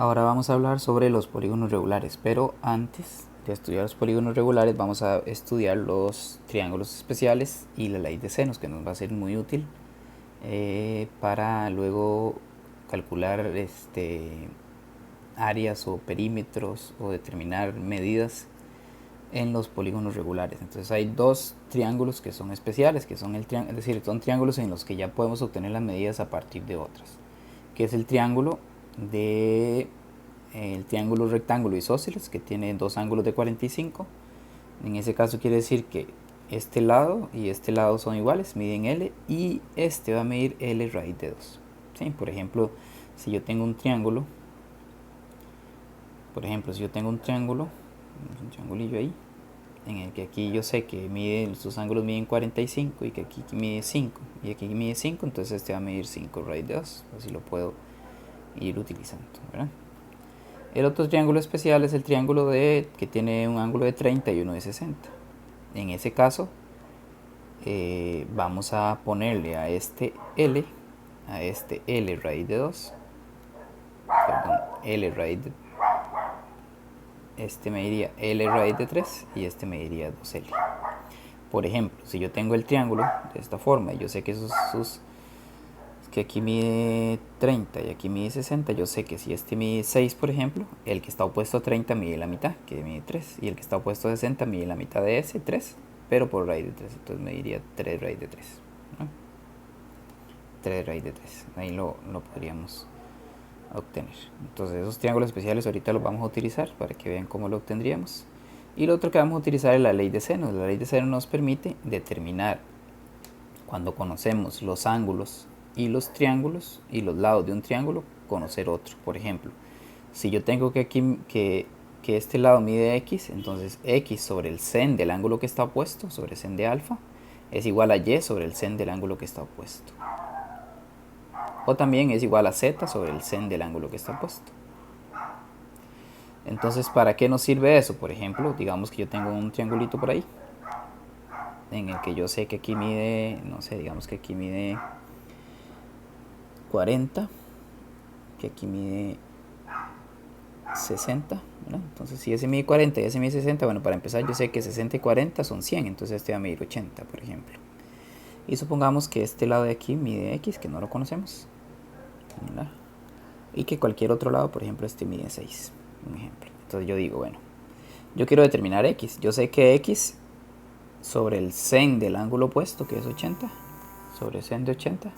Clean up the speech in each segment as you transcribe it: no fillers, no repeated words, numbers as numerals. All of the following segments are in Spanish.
Ahora vamos a hablar sobre los polígonos regulares, pero antes de estudiar los polígonos regulares vamos a estudiar los triángulos especiales y la ley de senos, que nos va a ser muy útil para luego calcular áreas o perímetros o determinar medidas en los polígonos regulares. Entonces hay dos triángulos que son especiales, que son es decir, son triángulos en los que ya podemos obtener las medidas a partir de otras, que es el triángulo rectángulo isósceles, que tiene dos ángulos de 45. En ese caso quiere decir que este lado y este lado son iguales, miden L, y este va a medir L raíz de 2. ¿Sí? Por ejemplo, si yo tengo un triángulo, un triangulillo ahí, en el que aquí yo sé que sus ángulos miden 45 y que aquí mide 5 y aquí mide 5, entonces este va a medir 5 raíz de 2. Así lo puedo ir utilizando, ¿verdad? El otro triángulo especial es el triángulo que tiene un ángulo de 30 y uno de 60. En ese caso vamos a ponerle a este L raíz de 2, perdón, L raíz de, este me diría L raíz de 3 y este me diría 2L. Por ejemplo, si yo tengo el triángulo de esta forma y yo sé que que aquí mide 30 y aquí mide 60, yo sé que si este mide 6, por ejemplo, el que está opuesto a 30 mide la mitad, que mide 3, y el que está opuesto a 60 mide la mitad de ese, 3, pero por raíz de 3, entonces me diría 3 raíz de 3, ¿no? 3 raíz de 3, ahí lo podríamos obtener. Entonces esos triángulos especiales ahorita los vamos a utilizar para que vean cómo lo obtendríamos. Y lo otro que vamos a utilizar es la ley de senos. La ley de senos nos permite determinar, cuando conocemos los ángulos y los triángulos y los lados de un triángulo, conocer otro. Por ejemplo, si yo tengo que este lado mide x, entonces x sobre el sen del ángulo que está opuesto, sobre sen de alfa, es igual a y sobre el sen del ángulo que está opuesto. O también es igual a z sobre el sen del ángulo que está opuesto. Entonces, ¿para qué nos sirve eso? Por ejemplo, digamos que yo tengo un triangulito por ahí, en el que yo sé que aquí mide, no sé, digamos que aquí mide 40, que aquí mide 60, ¿verdad? Entonces si ese mide 40 y ese mide 60, bueno, para empezar yo sé que 60 y 40 son 100, entonces este va a medir 80, por ejemplo. Y supongamos que este lado de aquí mide x, que no lo conocemos, ¿verdad? Y que cualquier otro lado, por ejemplo, este mide 6, un ejemplo. Entonces yo digo, bueno, yo quiero determinar x. Yo sé que x sobre el sen del ángulo opuesto, que es 80, sobre sen de 80,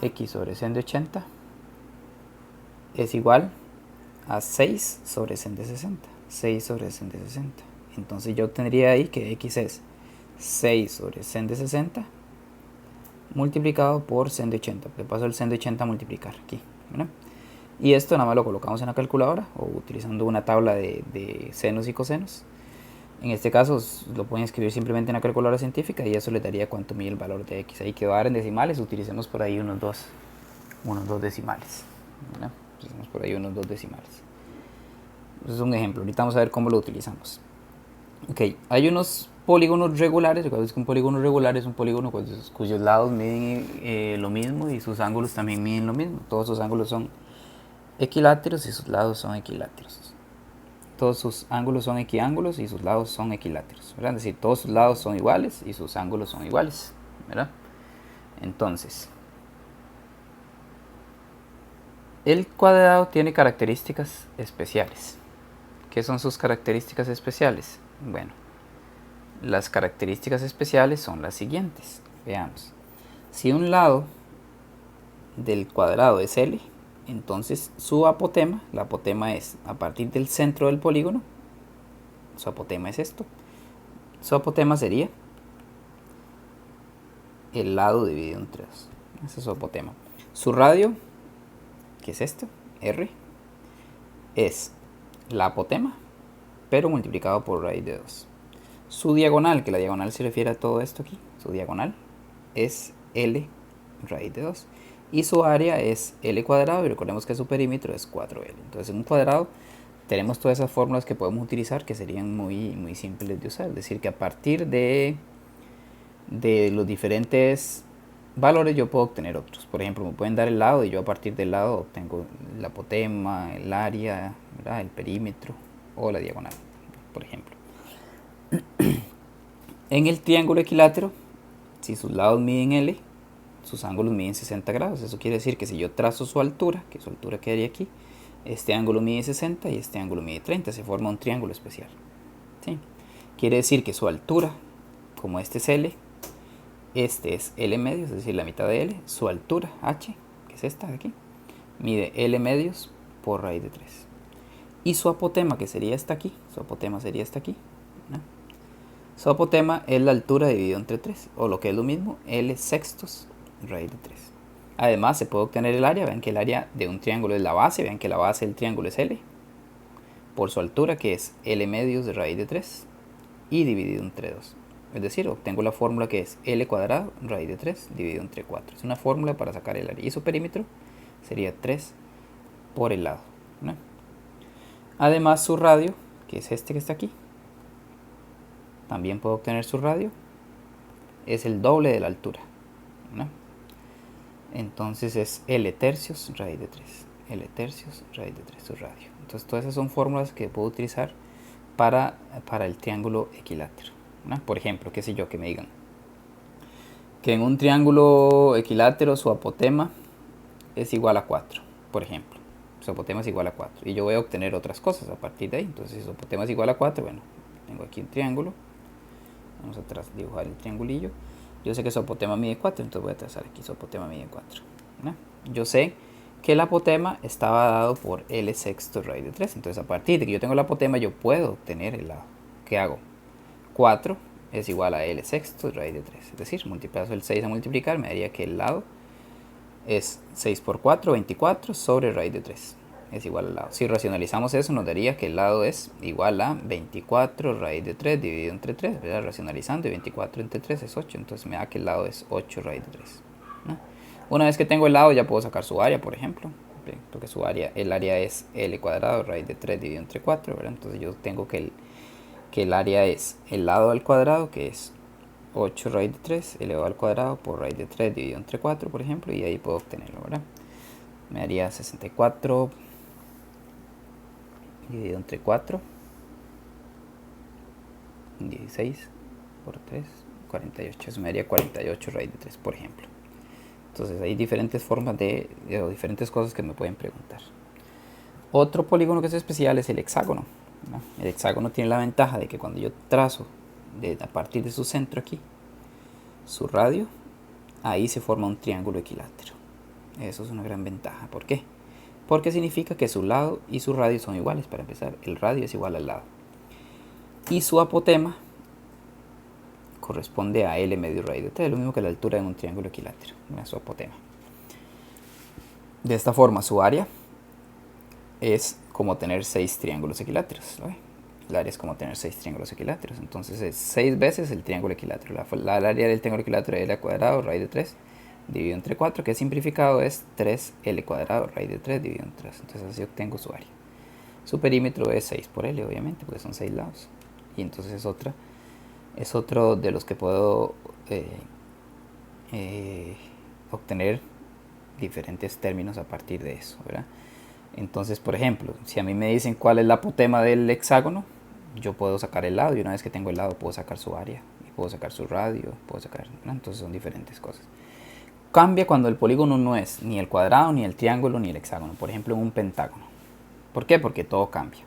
x sobre sen de 80 es igual a 6 sobre sen de 60. 6 sobre sen de 60. Entonces yo obtendría ahí que x es 6 sobre sen de 60 multiplicado por sen de 80. Porque paso el sen de 80 a multiplicar aquí, ¿verdad? Y esto nada más lo colocamos en la calculadora o utilizando una tabla de senos y cosenos. En este caso lo pueden escribir simplemente en la calculadora científica y eso les daría cuánto mide el valor de x. Ahí quedó a dar en decimales, utilicemos por ahí unos dos decimales, ¿verdad? Utilicemos por ahí unos 2 decimales. Eso es un ejemplo. Ahorita vamos a ver cómo lo utilizamos. Ok, hay unos polígonos regulares. Recuerden que un polígono regular es un polígono cuyos lados miden lo mismo y sus ángulos también miden lo mismo. Todos sus ángulos son equiláteros y sus lados son equiláteros. Todos sus ángulos son equiángulos y sus lados son equiláteros, ¿verdad? Es decir, todos sus lados son iguales y sus ángulos son iguales, ¿verdad? Entonces, el cuadrado tiene características especiales. ¿Qué son sus características especiales? Bueno, las características especiales son las siguientes. Veamos. Si un lado del cuadrado es L, entonces su apotema, la apotema es a partir del centro del polígono, su apotema es esto, su apotema sería el lado dividido entre 2. Ese es su apotema. Su radio, que es esto, R, es la apotema, pero multiplicado por raíz de 2. Su diagonal, que la diagonal se refiere a todo esto aquí, su diagonal es L raíz de 2. Y su área es L cuadrado, y recordemos que su perímetro es 4L. Entonces en un cuadrado tenemos todas esas fórmulas que podemos utilizar que serían muy simples de usar. Es decir, que a partir de los diferentes valores yo puedo obtener otros. Por ejemplo, me pueden dar el lado y yo a partir del lado obtengo el apotema, el área, ¿verdad? El perímetro o la diagonal, por ejemplo. En el triángulo equilátero, si sus lados miden L, sus ángulos miden 60 grados. Eso quiere decir que si yo trazo su altura, que su altura quedaría aquí, este ángulo mide 60 y este ángulo mide 30. Se forma un triángulo especial. ¿Sí? Quiere decir que su altura, como este es L, este es L medios, es decir, la mitad de L, su altura H, que es esta de aquí, mide L medios por raíz de 3. Y su apotema, que sería esta aquí, su apotema sería esta aquí, ¿no? Su apotema es la altura dividido entre 3, o lo que es lo mismo, L sextos raíz de 3. Además se puede obtener el área, vean que el área de un triángulo es la base, vean que la base del triángulo es L, por su altura que es L medios de raíz de 3, y dividido entre 2. Es decir, obtengo la fórmula que es L cuadrado raíz de 3 dividido entre 4. Es una fórmula para sacar el área. Y su perímetro sería 3 por el lado, ¿no? Además su radio, que es este que está aquí, también puedo obtener su radio, es el doble de la altura, ¿no? Entonces es L tercios raíz de 3. L tercios raíz de 3 su radio. Entonces todas esas son fórmulas que puedo utilizar para el triángulo equilátero, ¿no? Por ejemplo, qué sé yo, que me digan que en un triángulo equilátero su apotema es igual a 4, por ejemplo. Su apotema es igual a 4. Y yo voy a obtener otras cosas a partir de ahí. Entonces, si su apotema es igual a 4, bueno, tengo aquí un triángulo. Vamos a dibujar el triangulillo. Yo sé que su apotema mide 4, entonces voy a trazar aquí su apotema mide 4, ¿no? Yo sé que el apotema estaba dado por L sexto raíz de 3. Entonces, a partir de que yo tengo el apotema, yo puedo obtener el lado. ¿Qué hago? 4 es igual a L sexto raíz de 3. Es decir, multiplico el 6 a multiplicar, me daría que el lado es 6 por 4, 24 sobre raíz de 3. Es igual al lado. Si racionalizamos eso, nos daría que el lado es igual a 24 raíz de 3 dividido entre 3, ¿verdad? Racionalizando, y 24 entre 3 es 8. Entonces me da que el lado es 8 raíz de 3, ¿no? Una vez que tengo el lado, ya puedo sacar su área, por ejemplo. Porque su área, el área es L cuadrado raíz de 3 dividido entre 4, ¿verdad? Entonces yo tengo que el área es el lado al cuadrado, que es 8 raíz de 3 elevado al cuadrado por raíz de 3 dividido entre 4, por ejemplo, y ahí puedo obtenerlo, ¿verdad? Me daría 64 dividido entre 4, 16 por 3, 48. Eso me daría 48 raíz de 3, por ejemplo. Entonces hay diferentes formas o diferentes cosas que me pueden preguntar. Otro polígono que es especial es el hexágono, ¿no? El hexágono tiene la ventaja de que cuando yo trazo a partir de su centro aquí, su radio, ahí se forma un triángulo equilátero. Eso es una gran ventaja. ¿Por qué? Porque significa que su lado y su radio son iguales. Para empezar, el radio es igual al lado. Y su apotema corresponde a L medio raíz de 3, lo mismo que la altura en un triángulo equilátero, su apotema. De esta forma, su área es como tener 6 triángulos equiláteros, ¿no? El área es como tener 6 triángulos equiláteros. Entonces es 6 veces el triángulo equilátero. La área del triángulo equilátero es L cuadrado raíz de 3 dividido entre 4, que simplificado es 3L cuadrado raíz de 3 dividido entre 3. Entonces así obtengo su área. Su perímetro es 6 por L, obviamente, porque son 6 lados. Y entonces es otro de los que puedo obtener diferentes términos a partir de eso, ¿verdad? Entonces, por ejemplo, si a mí me dicen cuál es la apotema del hexágono, yo puedo sacar el lado, y una vez que tengo el lado puedo sacar su área, y puedo sacar su radio, puedo sacar, ¿no? Entonces son diferentes cosas. Cambia cuando el polígono no es ni el cuadrado, ni el triángulo, ni el hexágono. Por ejemplo, en un pentágono. ¿Por qué? Porque todo cambia.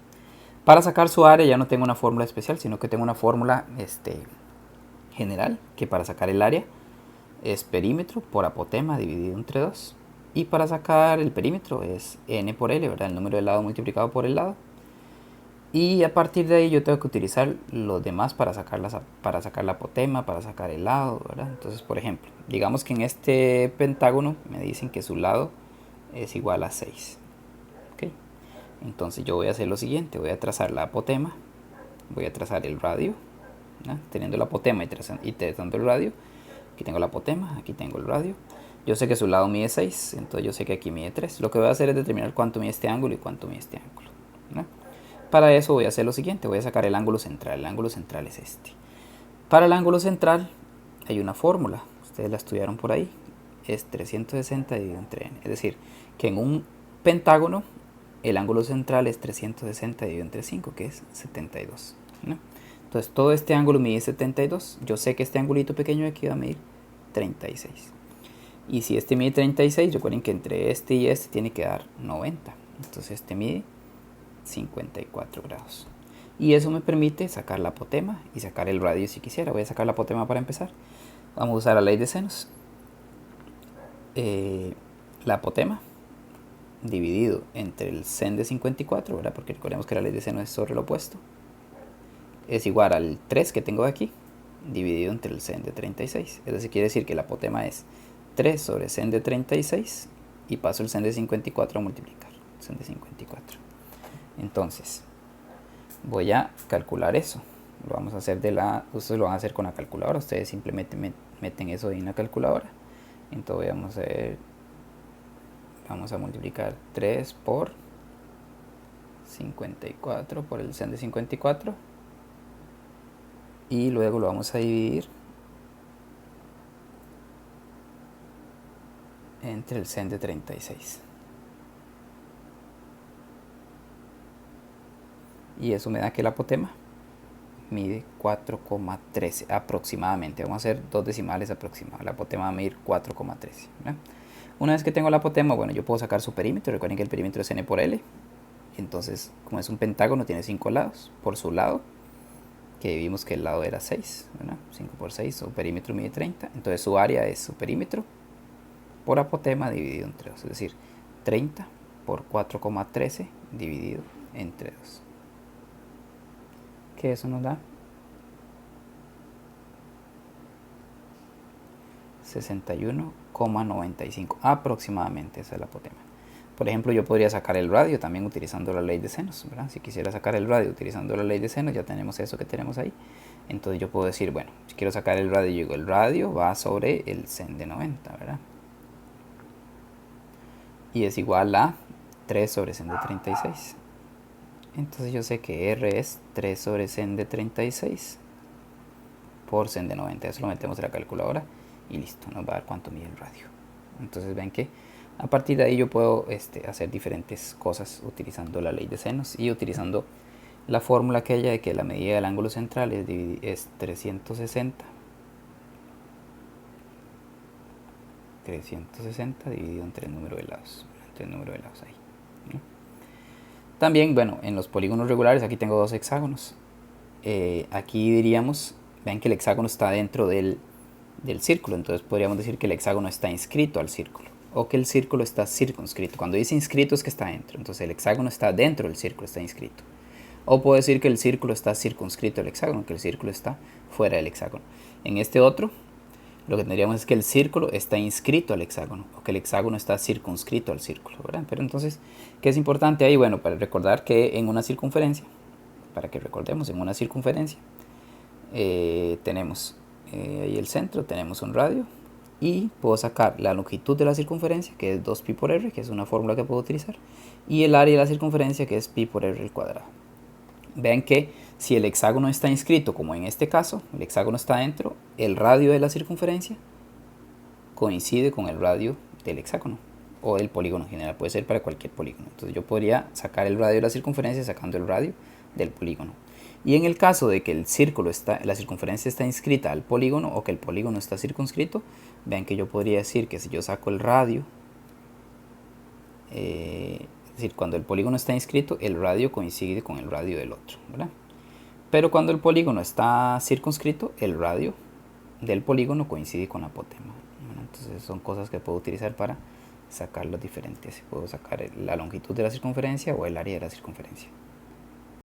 Para sacar su área ya no tengo una fórmula especial, sino que tengo una fórmula general, que para sacar el área es perímetro por apotema dividido entre 2. Y para sacar el perímetro es n por L, ¿verdad? El número de lado multiplicado por el lado. Y a partir de ahí yo tengo que utilizar los demás para sacar la apotema, para sacar el lado, ¿verdad? Entonces, por ejemplo, digamos que en este pentágono me dicen que su lado es igual a 6. ¿Okay? Entonces yo voy a hacer lo siguiente, voy a trazar la apotema, voy a trazar el radio, ¿no? Teniendo la apotema y trazando el radio. Aquí tengo la apotema, aquí tengo el radio. Yo sé que su lado mide 6, entonces yo sé que aquí mide 3. Lo que voy a hacer es determinar cuánto mide este ángulo y cuánto mide este ángulo, ¿no? Para eso voy a hacer lo siguiente, voy a sacar el ángulo central. El ángulo central es este. Para el ángulo central hay una fórmula, ustedes la estudiaron por ahí, es 360 dividido entre n. Es decir, que en un pentágono el ángulo central es 360 dividido entre 5, que es 72, ¿no? Entonces todo este ángulo mide 72. Yo sé que este angulito pequeño de aquí va a medir 36. Y si este mide 36, recuerden que entre este y este tiene que dar 90. Entonces este mide 54 grados. Y eso me permite sacar la apotema y sacar el radio si quisiera. Voy a sacar la apotema para empezar. Vamos a usar la ley de senos. La apotema dividido entre el sen de 54, ¿verdad? Porque recordemos que la ley de seno es sobre lo opuesto, es igual al 3 que tengo aquí, dividido entre el sen de 36. Eso quiere decir que la apotema es 3 sobre sen de 36 y paso el sen de 54 a multiplicar. Sen de 54. Entonces, voy a calcular eso. Lo vamos a hacer ustedes lo van a hacer con la calculadora. Ustedes simplemente meten eso en la calculadora. Entonces vamos a multiplicar 3 por 54 por el sen de 54 y luego lo vamos a dividir entre el sen de 36 y eso me da que la apotema mide 4,13 aproximadamente. Vamos a hacer dos decimales aproximadas. La apotema va a medir 4,13, ¿verdad? Una vez que tengo la apotema, bueno, yo puedo sacar su perímetro. Recuerden que el perímetro es n por l. Entonces, como es un pentágono, tiene 5 lados. Por su lado, que vimos que el lado era 6, ¿verdad? 5 por 6, su perímetro mide 30. Entonces su área es su perímetro por apotema dividido entre 2. Es decir, 30 por 4,13 dividido entre 2. Que eso nos da 61,95 aproximadamente. Esa es la apotema. Por ejemplo, yo podría sacar el radio también utilizando la ley de senos, ¿verdad? Si quisiera sacar el radio utilizando la ley de senos, ya tenemos eso que tenemos ahí. Entonces yo puedo decir, bueno, si quiero sacar el radio, yo digo, el radio va sobre el sen de 90, ¿verdad? Y es igual a 3 sobre sen de 36. Entonces yo sé que R es 3 sobre sen de 36 por sen de 90. Eso lo metemos en la calculadora y listo, nos va a dar cuánto mide el radio. Entonces ven que a partir de ahí yo puedo hacer diferentes cosas utilizando la ley de senos y utilizando la fórmula aquella de que la medida del ángulo central es 360 dividido entre el número de lados. Ahí, ¿no? También, bueno, en los polígonos regulares, aquí tengo dos hexágonos. Aquí diríamos, ven que el hexágono está dentro del círculo, entonces podríamos decir que el hexágono está inscrito al círculo, o que el círculo está circunscrito. Cuando dice inscrito es que está dentro, entonces el hexágono está dentro del círculo, está inscrito. O puedo decir que el círculo está circunscrito al hexágono, que el círculo está fuera del hexágono. En este otro, lo que tendríamos es que el círculo está inscrito al hexágono, o que el hexágono está circunscrito al círculo, ¿verdad? Pero entonces, ¿qué es importante ahí? Bueno, para recordar que en una circunferencia, para que recordemos, en una circunferencia, tenemos ahí el centro, tenemos un radio, y puedo sacar la longitud de la circunferencia, que es 2pi por r, que es una fórmula que puedo utilizar, y el área de la circunferencia, que es pi por r al cuadrado. Vean que si el hexágono está inscrito, como en este caso, el hexágono está dentro, el radio de la circunferencia coincide con el radio del hexágono o del polígono en general, puede ser para cualquier polígono. Entonces yo podría sacar el radio de la circunferencia sacando el radio del polígono. Y en el caso de que la circunferencia está inscrita al polígono o que el polígono está circunscrito, vean que yo podría decir que si yo saco el radio, es decir, cuando el polígono está inscrito, el radio coincide con el radio del otro, ¿verdad? Pero cuando el polígono está circunscrito, el radio del polígono coincide con la apotema. Bueno, entonces son cosas que puedo utilizar para sacar los diferentes. Puedo sacar la longitud de la circunferencia o el área de la circunferencia.